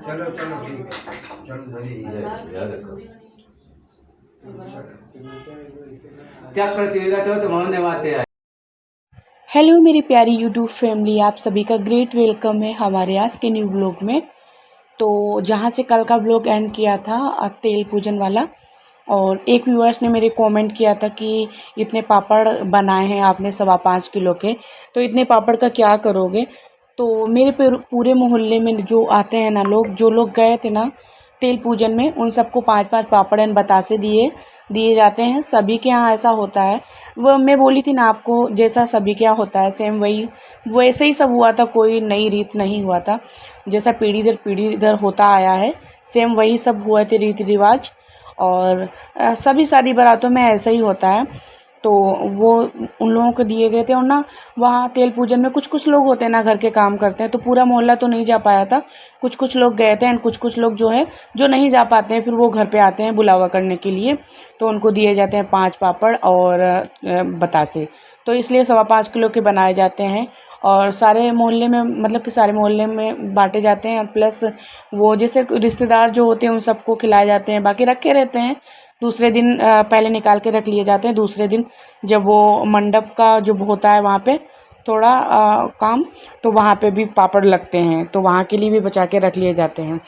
चलो चलो ठीक है, चलो क्या प्रतियोगिता तो मानने वाते हैं। हेलो मेरी प्यारी यूट्यूब फैमिली, आप सभी का ग्रेट वेलकम है हमारे आज के न्यू ब्लॉग में। तो जहाँ से कल का ब्लॉग एंड किया था तेल पूजन वाला, और एक व्यूअर्स ने मेरे कमेंट किया था कि इतने पापड़ बनाए हैं आपने 5.25 किलो के, तो इतने पापड़ का क्या करोगे। तो मेरे पूरे मोहल्ले में जो आते हैं ना लोग, जो लोग गए थे ना तेल पूजन में, उन सबको 5-5 पापड़ एंड बतासे दिए जाते हैं। सभी के यहाँ ऐसा होता है। वो मैं बोली थी ना आपको, जैसा सभी के यहाँ होता है सेम वैसे ही सब हुआ था, कोई नई रीत नहीं हुआ था। जैसा पीढ़ी दर पीढ़ी इधर होता आया है, सेम वही सब हुए थे रीति रिवाज। और सभी शादी बारातों में ऐसा ही होता है। तो वो उन लोगों को दिए गए थे। और ना वहाँ तेल पूजन में कुछ लोग होते हैं ना, घर के काम करते हैं, तो पूरा मोहल्ला तो नहीं जा पाया था। कुछ लोग गए थे एंड कुछ लोग जो है जो नहीं जा पाते हैं, फिर वो घर पे आते हैं बुलावा करने के लिए। तो उनको दिए जाते हैं 5 पापड़ और बतासे। तो इसलिए 5.25 किलो के बनाए जाते हैं और सारे मोहल्ले में, मतलब कि सारे मोहल्ले में बांटे जाते हैं। प्लस वो जैसे रिश्तेदार जो होते हैं उन सबको खिलाए जाते हैं, बाकी रखे रहते हैं। दूसरे दिन पहले निकाल के रख लिए जाते हैं। दूसरे दिन जब वो मंडप का जो होता है वहाँ पे थोड़ा काम, तो वहाँ पे भी पापड़ लगते हैं, तो वहाँ के लिए भी बचा के रख लिए जाते हैं।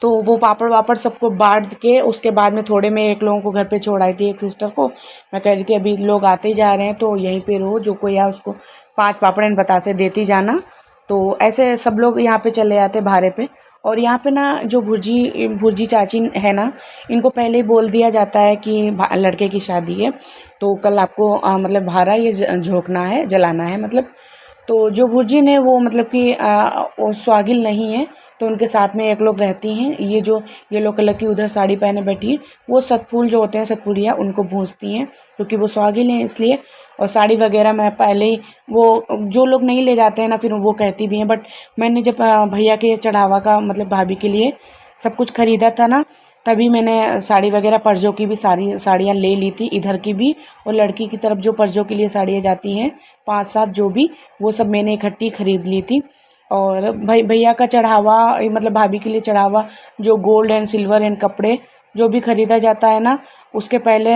तो वो पापड़ वापड़ सबको बांट के उसके बाद में थोड़े मैं एक लोगों को घर पे छोड़ आई थी, एक सिस्टर को। मैं कह रही थी अभी लोग आते ही जा रहे हैं तो यहीं पे रहो, जो कोई आए उसको 5 पापड़ एंड बतासे देती जाना। तो ऐसे सब लोग यहाँ पे चले जाते भारे पे। और यहाँ पे ना जो भुर्जी चाची है ना, इनको पहले ही बोल दिया जाता है कि लड़के की शादी है तो कल आपको मतलब भारा ये झोंकना है, जलाना है मतलब। तो जो भुर्जी ने वो मतलब कि वो स्वागिल नहीं है, तो उनके साथ में एक लोग रहती हैं। ये जो येलो कलर की उधर साड़ी पहने बैठी है, वो सतफूल जो होते हैं, सतपुड़िया, उनको भूंजती हैं क्योंकि वो स्वागिल हैं इसलिए। और साड़ी वगैरह मैं पहले ही, वो जो लोग नहीं ले जाते हैं ना फिर वो कहती भी हैं। बट मैंने जब भैया के चढ़ावा का मतलब भाभी के लिए सब कुछ ख़रीदा था ना, तभी मैंने साड़ी वगैरह पर्जों की भी सारी साड़ियाँ ले ली थी, इधर की भी और लड़की की तरफ जो पर्जों के लिए साड़ियाँ जाती हैं 5-7 जो भी, वो सब मैंने इकट्ठी ख़रीद ली थी। और भैया का चढ़ावा मतलब भाभी के लिए चढ़ावा, जो गोल्ड एंड सिल्वर एंड कपड़े जो भी ख़रीदा जाता है ना, उसके पहले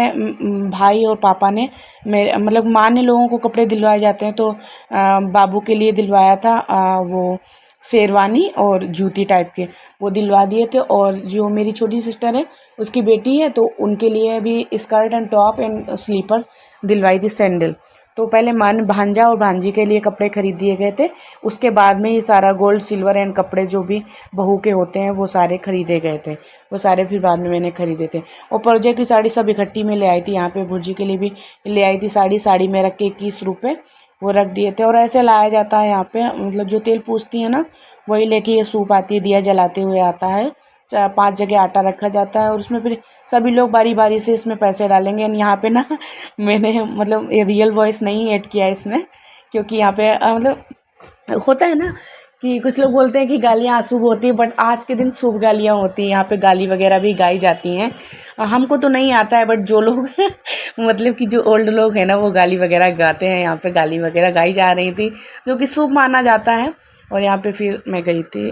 भाई और पापा ने मेरे मतलब माँ ने लोगों को कपड़े दिलवाए जाते हैं। तो बाबू के लिए दिलवाया था वो शेरवानी और जूती टाइप के, वो दिलवा दिए थे। और जो मेरी छोटी सिस्टर है उसकी बेटी है, तो उनके लिए भी skirt and top and slipper दिलवाई थी, सैंडल। तो पहले भांजा और भांजी के लिए कपड़े खरीद दिए गए थे, उसके बाद में ही सारा गोल्ड सिल्वर एंड कपड़े जो भी बहू के होते हैं वो सारे खरीदे गए थे। वो सारे फिर बाद में मैंने खरीदे थे। और पर्जे की साड़ी सब इकट्ठी में ले आई थी। यहाँ पे भुर्जी के लिए भी ले आई थी साड़ी में रख के 21 रुपये वो रख दिए थे। और ऐसे लाया जाता है यहाँ पे, मतलब जो तेल पूजती है ना वही लेके ये सूप आती है, दिया जलाते हुए आता है। 5 जगह आटा रखा जाता है और उसमें फिर सभी लोग बारी बारी से इसमें पैसे डालेंगे। एंड यहाँ पे ना मैंने मतलब रियल वॉइस नहीं ऐड किया इसमें, क्योंकि यहाँ पे मतलब होता है ना कि कुछ लोग बोलते हैं कि गालियाँ अशुभ होती है, बट आज के दिन शुभ गालियाँ होती हैं। यहाँ पे गाली वगैरह भी गाई जाती हैं। हमको तो नहीं आता है, बट जो लोग मतलब कि जो ओल्ड लोग हैं ना वो गाली वगैरह गाते हैं। यहाँ पे गाली वगैरह गाई जा रही थी जो कि शुभ माना जाता है। और यहाँ पे फिर मैं गई थी,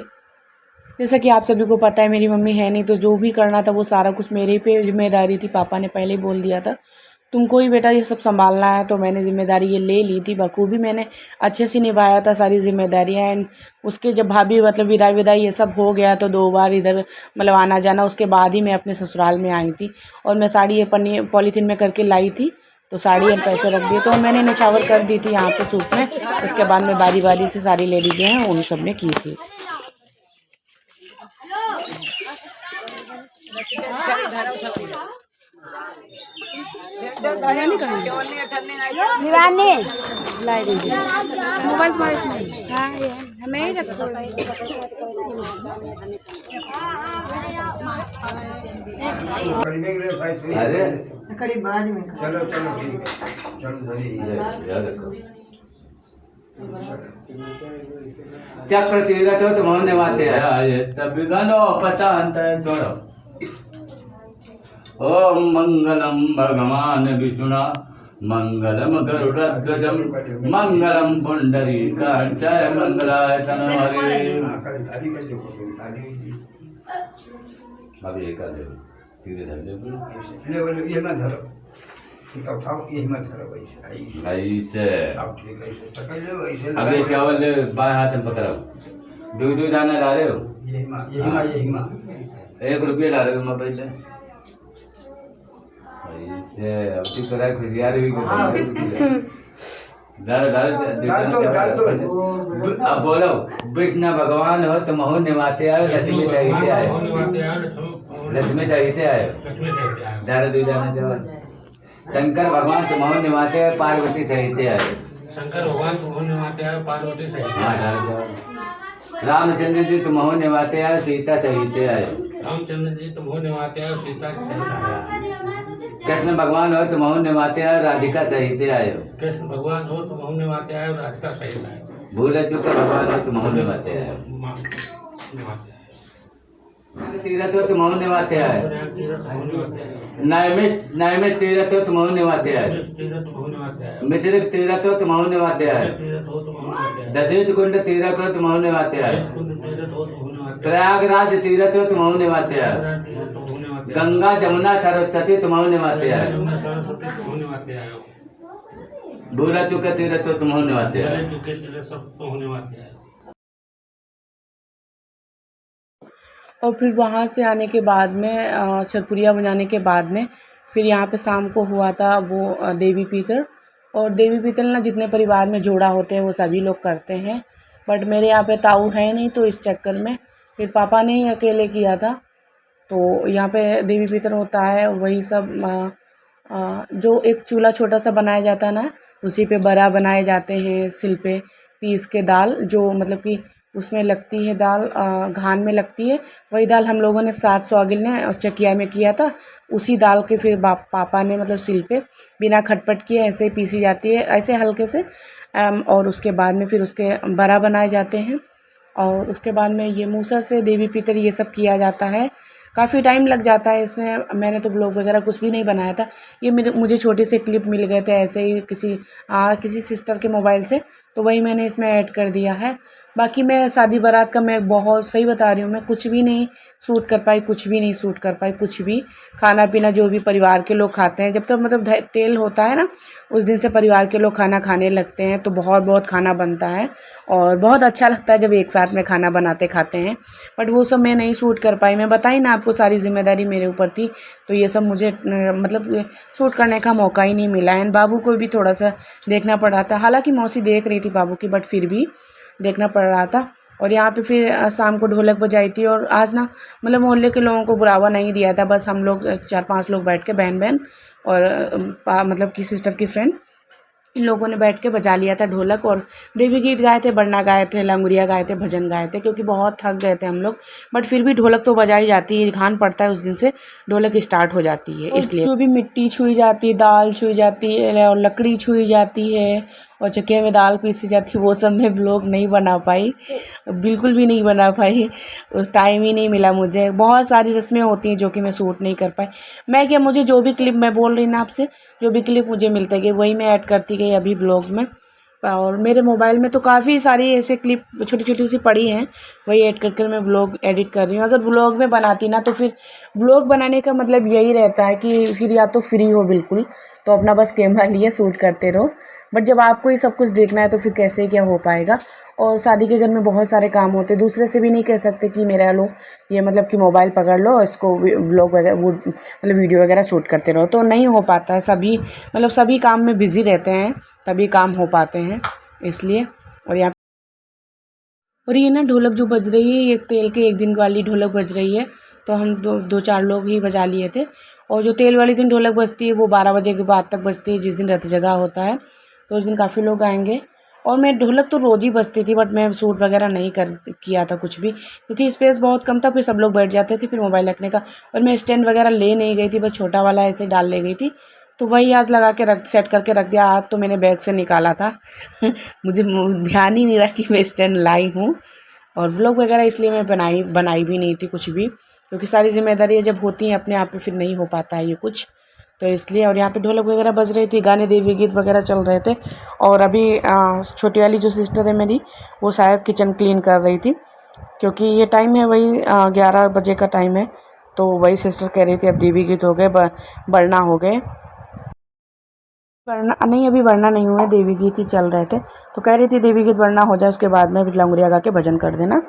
जैसा कि आप सभी को पता है मेरी मम्मी है नहीं, तो जो भी करना था वो सारा कुछ मेरे पे जिम्मेदारी थी। पापा ने पहले ही बोल दिया था तुमको ही बेटा ये सब संभालना है, तो मैंने जिम्मेदारी ये ले ली थी। बखूबी मैंने अच्छे से निभाया था सारी जिम्मेदारियाँ। एंड उसके जब भाभी मतलब विदाई ये सब हो गया तो 2 बार इधर मतलब आना जाना, उसके बाद ही मैं अपने ससुराल में आई थी। और मैं साड़ी ये पॉलीथीन में करके लाई थी, तो साड़ी और पैसे रख दिए, तो मैंने निछावर कर दी थी यहाँ पे सूप में। उसके बाद में बारी बारी से सारी लेडीज जो हैं उन सब ने की थी। दीवानी लाई दीजिए मोबाइल तुम्हारे इसमें हाँ ये हमें ही रखो अरे करीब बाद में चलो चलो ठीक है चलो धनी याद रखो त्या प्रतिरथ हो तुम निभाते आए तब गनो पचांत छोड़ो ओम मंगलम भगवान विष्णु मंगलम गरुड़ध्वजम मंगलम पुंडरीकाक्षाय मंगलाय तनहरे अब ये कर दे धीरे धीरे ये मत धरो उठाओ ये मत धरो वैसे ऐसे सब ठीक है पकड़ लो वैसे अब ये चावल बाएं हाथ में पकड़ो दो दो दाना डाले हो ये हिमा 1 रुपया डाले हो मैं पहले ऐसे अब की तरह खुशियार भी डाल अब बोलो विष्णु भगवान हो तुम हो निभाते आयो लक्ष्मी चाहिए आयो लक्ष्मी चाहिए आयो दारे दो दाना चावल शंकर भगवान तुम हो निभाते आयो पार्वती चाहिए आयो शंकर भगवान तुम हो निभाते आयो पार्वती सहित हाँ दारे चावल रामचंद्र जी तुम हो निभाते आयो सीता चाहिए आयो रामचंद्र जी तुम हो निभाते आयो सीता सहित आया कृष्ण भगवान हो तुम हो निभाते आयो राधिका चाहिए आयो कृष्ण भगवान हो तुम हो निभाते आयो राधिका सहित आया भूले चुके भगवान हो तुम हो निभाते आयो तीरथ हो तुम हो निभाते आयो नैमिष तीरथ हो तुम हो निभाते आयो मिश्रिक तीरथ हो तुम हो निभाते आयो दधित कुंड तीरथ हो तुम हो निभाते आयो प्रयागराज तीरथ हो तुम हो निभाते आयो गंगा जमुना सरस्वती तुम हो निभाते आयो भूला चुके तीरथ हो तुम हो निभाते आयो और फिर वहाँ से आने के बाद में छरपुरिया बजाने के बाद में फिर यहाँ पे शाम को हुआ था वो देवी पीतर। और देवी पीतर ना जितने परिवार में जोड़ा होते हैं वो सभी लोग करते हैं, बट मेरे यहाँ पे ताऊ है नहीं, तो इस चक्कर में फिर पापा ने ही अकेले किया था। तो यहाँ पे देवी पीतर होता है, वही सब जो एक चूल्हा छोटा सा बनाया जाता है ना, उसी पे बड़ा बनाए जाते हैं, सिल पे पीस के दाल, जो मतलब कि उसमें लगती है दाल, घान में लगती है, वही दाल हम लोगों ने 7 सौगिल ने चकिया में किया था। उसी दाल के फिर पापा ने मतलब सिल पे बिना खटपट किए ऐसे ही पीसी जाती है, ऐसे हल्के से। और उसके बाद में फिर उसके बड़ा बनाए जाते हैं। और उसके बाद में ये मूसर से देवी पितर ये सब किया जाता है। काफ़ी टाइम लग जाता है इसमें। मैंने तो ब्लॉग वगैरह कुछ भी नहीं बनाया था, ये मुझे छोटे से क्लिप मिल गए थे ऐसे ही किसी सिस्टर के मोबाइल से, तो वही मैंने इसमें ऐड कर दिया है। बाकी मैं शादी बारात का मैं बहुत सही बता रही हूँ, मैं कुछ भी नहीं शूट कर पाई, कुछ भी नहीं शूट कर पाई, कुछ भी। खाना पीना जो भी परिवार के लोग खाते हैं, जब तक मतलब तेल होता है ना, उस दिन से परिवार के लोग खाना खाने लगते हैं, तो बहुत खाना बनता है और बहुत अच्छा लगता है जब एक साथ में खाना बनाते खाते हैं। बट वो सब मैं नहीं शूट कर पाई। मैं बताई ना आपको, सारी जिम्मेदारी मेरे ऊपर थी, तो ये सब मुझे मतलब शूट करने का मौका ही नहीं मिला। एंड बाबू को भी थोड़ा सा देखना पड़ रहा था, हालांकि मौसी देख रही थी बाबू की, बट फिर भी देखना पड़ रहा था। और यहाँ पे फिर शाम को ढोलक बजाई थी। और आज ना मतलब मोहल्ले के लोगों को बुलावा नहीं दिया था, बस हम लोग 4-5 लोग बैठ के बहन और मतलब की सिस्टर की फ्रेंड, इन लोगों ने बैठ के बजा लिया था ढोलक। और देवी गीत गाए थे, बरना गाए थे, लंगुरिया गाए थे, भजन गाए थे, क्योंकि बहुत थक गए थे हम लोग। बट फिर भी ढोलक तो बजाई जाती है, घान पड़ता है उस दिन से ढोलक स्टार्ट हो जाती है। इसलिए जो भी मिट्टी छुई जाती है, दाल छुई जाती है और लकड़ी छुई जाती है और चकिया में दाल पीसी जाती है, वो सब मैं ब्लॉग नहीं बना पाई, बिल्कुल भी नहीं बना पाई। उस टाइम ही नहीं मिला मुझे। बहुत सारी रस्में होती हैं जो कि मैं शूट नहीं कर पाई। मैं क्या, मुझे जो भी क्लिप, मैं बोल रही ना आपसे, जो भी क्लिप मुझे मिलते गए वही मैं ऐड करती गई अभी ब्लॉग में। और मेरे मोबाइल में तो काफ़ी सारी ऐसे क्लिप छोटी छोटी सी पड़ी हैं, वही ऐड कर मैं ब्लॉग एडिट कर रही हूँ। अगर ब्लॉग में बनाती ना, तो फिर ब्लॉग बनाने का मतलब यही रहता है कि फिर या तो फ्री हो बिल्कुल, तो अपना बस कैमरा लिए शूट करते रहो। बट जब आपको ये सब कुछ देखना है तो फिर कैसे क्या हो पाएगा। और शादी के घर में बहुत सारे काम होते हैं, दूसरे से भी नहीं कह सकते कि मेरा लो ये मतलब कि मोबाइल पकड़ लो, इसको व्लॉग वगैरह वो मतलब वीडियो वगैरह शूट करते रहो, तो नहीं हो पाता। सभी मतलब सभी काम में बिज़ी रहते हैं, तभी काम हो पाते हैं, इसलिए। और ये ना ढोलक जो बज रही है, ये तेल के 1 दिन वाली ढोलक बज रही है। तो हम दो चार लोग ही बजा लिए थे। और जो तेल वाली दिन ढोलक बजती है वो 12 बजे के बाद तक बजती है, जिस दिन रथ जगह होता है, तो उस दिन काफ़ी लोग आएंगे। और मैं ढोलक तो रोज़ ही बजती थी, बट मैं शूट वगैरह नहीं किया था कुछ भी, क्योंकि स्पेस बहुत कम था, फिर सब लोग बैठ जाते थे, फिर मोबाइल रखने का। और मैं स्टैंड वगैरह ले नहीं गई थी, बस छोटा वाला ऐसे डाल ले गई थी, तो वही आज लगा के सेट करके रख दिया। आज तो मैंने बैग से निकाला था मुझे ध्यान ही नहीं रहा कि मैं स्टैंड लाई हूँ। और व्लॉग वगैरह इसलिए मैं बनाई भी नहीं थी कुछ भी, क्योंकि सारी जिम्मेदारियाँ जब होती हैं अपने आप पे फिर नहीं हो पाता है ये कुछ, तो इसलिए। और यहाँ पे ढोलक वगैरह बज रही थी, गाने देवी गीत वगैरह चल रहे थे। और अभी छोटी वाली जो सिस्टर है मेरी, वो शायद किचन क्लीन कर रही थी, क्योंकि ये टाइम है वही 11 बजे का टाइम है, तो वही सिस्टर कह रही थी अब देवी गीत हो गए, बढ़ना हो गए। बढ़ना नहीं, अभी बढ़ना नहीं हुआ, देवी गीत ही चल रहे थे, तो कह रही थी देवी गीत बढ़ना हो जाए उसके बाद में फिर लंगुरिया गा के भजन कर देना।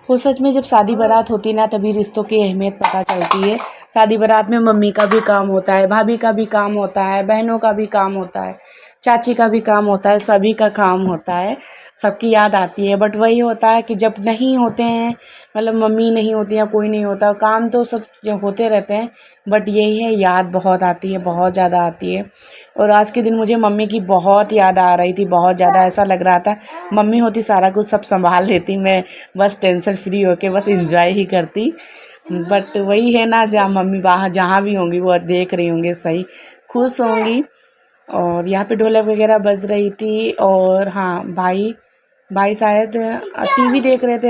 वो सच में जब शादी बारात होती ना तभी रिश्तों की अहमियत पता चलती है। शादी बारात में मम्मी का भी काम होता है, भाभी का भी काम होता है, बहनों का भी काम होता है, चाची का भी काम होता है, सभी का काम होता है, सबकी याद आती है। बट वही होता है कि जब नहीं होते हैं, मतलब मम्मी नहीं होती या कोई नहीं होता, काम तो सब जो होते रहते हैं, बट यही है याद बहुत आती है, बहुत ज़्यादा आती है। और आज के दिन मुझे मम्मी की बहुत याद आ रही थी, बहुत ज़्यादा। ऐसा लग रहा था मम्मी होती सारा कुछ सब संभाल लेती, मैं बस टेंशन फ्री होके बस एंजॉय ही करती। बट वही है ना, जहाँ मम्मी बाहर जहाँ भी होंगी वो देख रही होंगी, सही खुश होंगी। और यहाँ पे ढोलक वगैरह बज रही थी। और हाँ, भाई शायद टीवी देख रहे थे।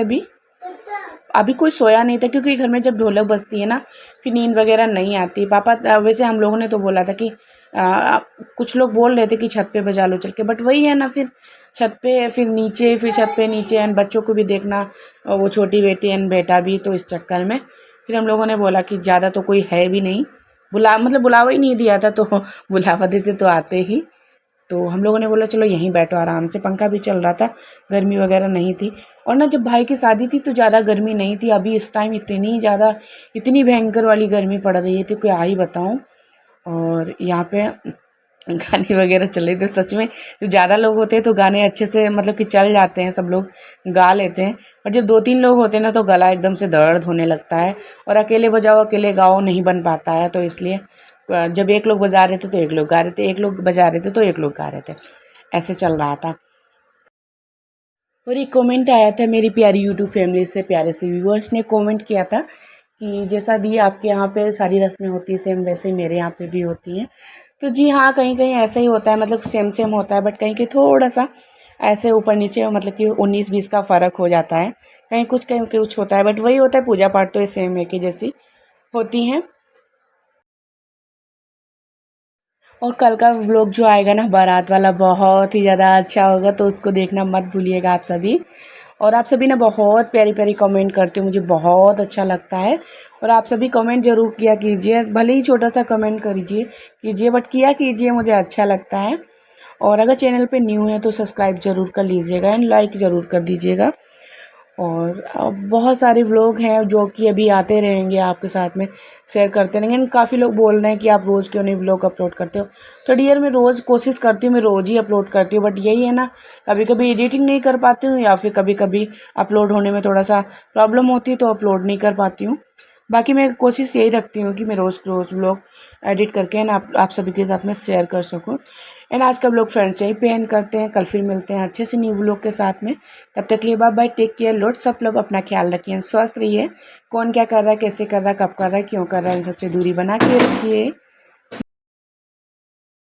अभी कोई सोया नहीं था, क्योंकि घर में जब ढोलक बजती है ना फिर नींद वगैरह नहीं आती। पापा वैसे हम लोगों ने तो बोला था कि कुछ लोग बोल रहे थे कि छत पे बजा लो चल के, बट वही है ना, फिर छत पे फिर नीचे, फिर छत पे नीचे, एंड बच्चों को भी देखना, वो छोटी बेटी एंड बेटा भी, तो इस चक्कर में फिर हम लोगों ने बोला कि ज़्यादा तो कोई है भी नहीं, बुलावा ही नहीं दिया था, तो बुलावा देते तो आते ही। तो हम लोगों ने बोला चलो यहीं बैठो आराम से, पंखा भी चल रहा था, गर्मी वगैरह नहीं थी। और ना जब भाई की शादी थी तो ज़्यादा गर्मी नहीं थी, अभी इस टाइम इतनी भयंकर वाली गर्मी पड़ रही है, तो क्या ही बताऊँ। और यहाँ पे गाने वगैरह चले, तो सच में जो ज़्यादा लोग होते हैं तो गाने अच्छे से मतलब कि चल जाते हैं, सब लोग गा लेते हैं। और जब 2-3 लोग होते हैं ना तो गला एकदम से दर्द होने लगता है, और अकेले बजाओ अकेले गाओ नहीं बन पाता है। तो इसलिए जब एक लोग बजा रहे थे तो एक लोग गा रहे थे, एक लोग बजा रहे थे तो एक लोग गा रहे थे, ऐसे चल रहा था। और एक कमेंट आया था मेरी प्यारी यूट्यूब फैमिली से, प्यारे से व्यूअर्स ने कमेंट किया था कि जैसा दी आपके यहाँ पे सारी रस्में होती है सेम वैसे ही मेरे यहाँ पे भी होती हैं। तो जी हाँ, कहीं कहीं ऐसा ही होता है, मतलब सेम होता है, बट कहीं कहीं थोड़ा सा ऐसे ऊपर नीचे, मतलब कि 19-20 का फ़र्क हो जाता है, कहीं कुछ होता है, बट वही होता है, पूजा पाठ तो ये सेम एक ही जैसी होती हैं। और कल का व्लॉग जो आएगा ना बारात वाला, बहुत ही ज़्यादा अच्छा होगा, तो उसको देखना मत भूलिएगा आप सभी। और आप सभी ने बहुत प्यारी प्यारी कमेंट करते हो, मुझे बहुत अच्छा लगता है। और आप सभी कमेंट ज़रूर किया कीजिए, भले ही छोटा सा कमेंट कीजिए, बट किया कीजिए, मुझे अच्छा लगता है। और अगर चैनल पे न्यू है तो सब्सक्राइब ज़रूर कर लीजिएगा एंड लाइक ज़रूर कर दीजिएगा। और बहुत सारे व्लॉग हैं जो कि अभी आते रहेंगे, आपके साथ में शेयर करते रहेंगे। काफ़ी लोग बोल रहे हैं कि आप रोज़ क्यों नहीं व्लॉग अपलोड करते हो, तो डियर मैं रोज़ कोशिश करती हूँ, मैं रोज़ ही अपलोड करती हूँ, बट यही है ना, कभी कभी एडिटिंग नहीं कर पाती हूँ, या फिर कभी कभी अपलोड होने में थोड़ा सा प्रॉब्लम होती है, तो अपलोड नहीं कर पाती हूँ। बाकी मैं कोशिश यही रखती हूँ कि मैं रोज़ व्लॉग एडिट करके ना आप सभी के साथ में शेयर कर सकूँ। एंड आज का व्लॉग फ्रेंड्स यही पे एंड करते हैं, कल फिर मिलते हैं अच्छे से न्यू व्लॉग के साथ में। तब तक के लिए bye bye, take care, lots of love, अपना ख्याल रखिए, स्वस्थ रहिए। कौन क्या कर रहा है, कैसे कर रहा है, कब कर रहा है, क्यों कर रहा है, इन सबसे दूरी बना के रखिए।